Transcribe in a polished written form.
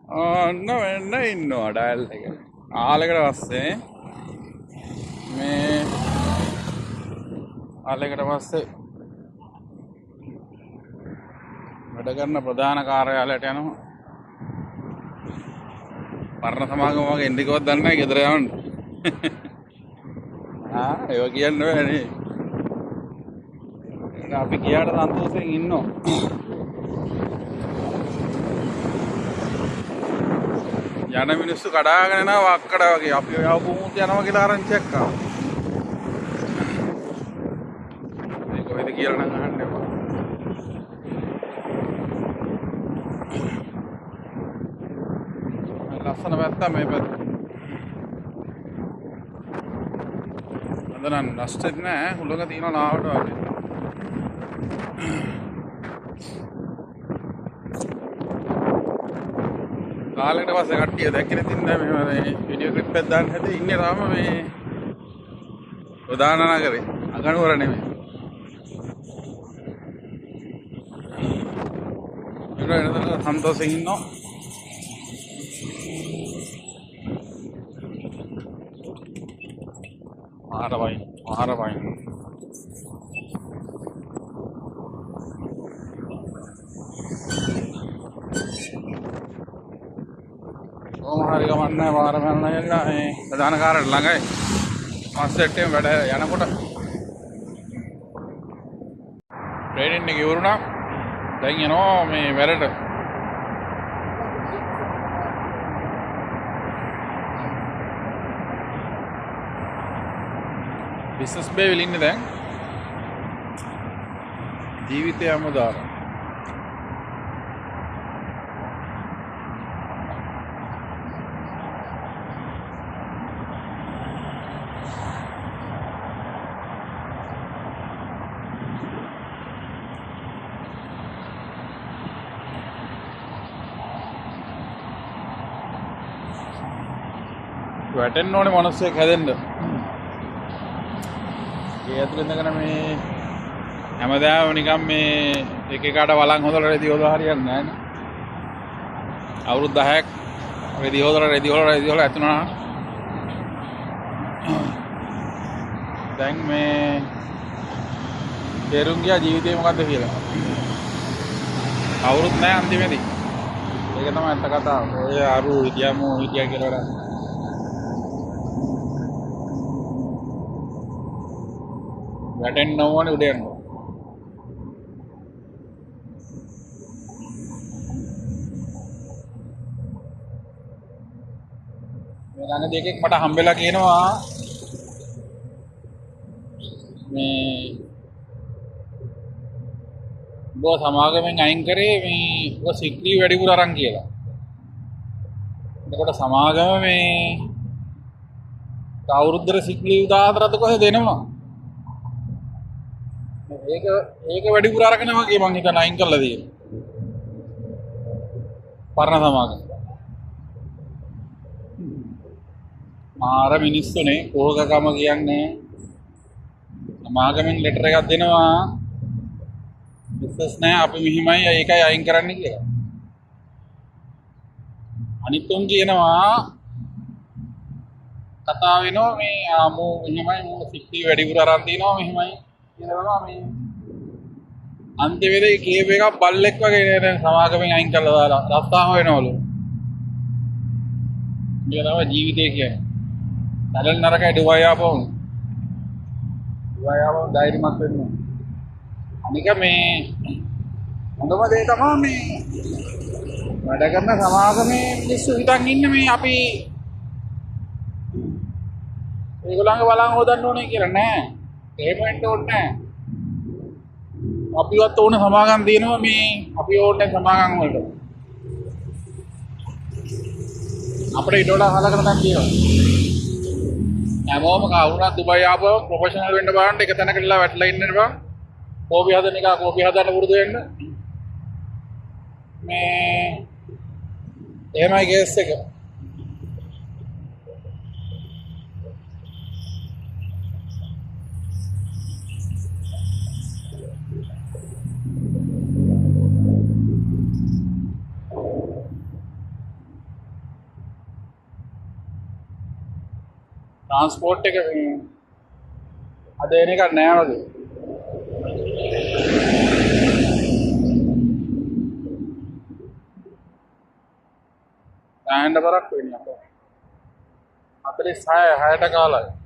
ඔන්න වෙන්න ඉන්නවා ඩයල් එක. ආලෙකට පස්සේ මේ ආලෙකට පස්සේ වැඩ කරන ප්‍රධාන කාර්යාලයට යනවා. පරණ සමාගම වගේ ඉන්දිකවත් දන්නේ නැහැ ගෙදර යවන්න. ඒක කියන්න බෑනේ. අපි ගියාට සන්තෝෂයෙන් ඉන්නවා. යන මිනිස්සු කඩාගෙන යනවා වක්කඩ වගේ. අපි යවපුමුත් යනවා කියලා ආරංචියක් ආවා. මේ කොහෙද කියලා නම් අහන්න එපා. ලස්සන පැත්ත මේ පැත්ත. අද නම් නැස්ටෙත් නෑ. හුලඟ තියෙනවා නාවට වගේ. කාලෙකට පස්සේ කට්ටිය දැක්කේ තින්නේ මෙහෙම මේ වීඩියෝ ක්ලිප් එකක් දාන්න හැදී ඉන්නේ තාම මේ ප්‍රධාන නගරේ අගනුවර නෙමෙයි. එනද සන්තෝෂෙන් ඉන්නවා. ආරවයි හරි ගමන්නේ වාර මරණ ගිහලා මේ ප්‍රධාන කාර්යාලය ළඟයි පස්සෙට වැඩ යනකොට ට්‍රේනින් එක ඉවරුණා. දැන් යනවා මේ වැඩට. බිස්නස් බේ වල ඉන්නේ දැන්. ජීවිතය අමුදාර. වැටෙන්න ඕනේ මිනිස්සෙක් හැදෙන්න. ඒ ඇතුළේ ඉඳගෙන මේ හැමදාම නිකන් මේ එක එකට වළං හොදලා රෙදි හොදලා හරියන්නේ නැහැ නේ. අවුරුදු 10ක් රෙදි හොදලා ඇතුණා. දැන් මේ තේරුම් ගියා ජීවිතේ මොකද්ද කියලා. අවුරුදු නැහැ අන්තිමේදී. ඒක තමයි අත්ත කතාව. ඔය අරු හිටියා කියලා වැටෙන්න ඕනේ උඩ යන්න. මේ ළඟ දෙකෙක් මට හම්බෙලා කියනවා මේ බෝ සමාගමෙන් අයින් කරේ මේ ඔය සික්ලි වැඩිපුර අරන් කියලා. එතකොට සමාගම මේ අවුරුද්දට සික්ලි 14ද කොහෙද දෙනවා? ඒක වැඩිපුර අරගෙන වගේ මං හිතන අයින් කරලා තියෙනවා. පරණ සමාගම. මාර මිනිස්සුනේ කෝකකම කියන්නේ සමාගමෙන් ලෙටර් එකක් දෙනවා. බිස්නස් නැහැ අපි මෙහිමයි ඒකයි අයින් කරන්න කියලා. අනිත් උන් කියනවා කතා වෙනවා මේ ආමෝ මෙහිමයි මෝ සික්ටි වැඩිපුර අරන් තිනවා මෙහිමයි කියනවා මේ අන්තිමේදී කීප එකක් බල්ලෙක් වගේ නේද සමාගමෙන් අයින් කරලා දාලා රස්තාම වෙනවලු. මේක තමයි ජීවිතය කියන්නේ. සැලෙන් නරකයි ඩුබායි ආපහු. ඩුබායි ආපහු ධෛර්යමත් වෙන්න. අනික මේ හොඳම දේ තමයි මේ වැඩ කරන සමාගමේ මිනිස්සු හිතන් ඉන්නේ මේ අපි ඒගොල්ලන්ගේ බලන් හොදන්න ඕනේ කියලා නෑ. එහෙම වෙන්න ඕනේ නෑ. අපිවත් ඕන සමාගම් දිනනවා මේ අපි ඕනේ සමාගම් වලට. අපිට ඊට වඩා හලකට නම් කියනවා. හැමෝම කවුරුත් දුබයි ආපුවම ප්‍රොෆෙෂනල් වෙන්න බලන්න එක තැනක ඉඳලා වැටලා ඉන්න බෑ. කෝපි හදන එක කෝපි හදන්න පුරුදු වෙන්න. මේ එහෙමයි කේස් එක. ට්‍රාන්ස්පෝර්ට් එක මේ අද එන එකක් නෑ වගේ. සෑහෙන්න බරක් වෙන්නේ අපෝ. 46 6ට කාලයි.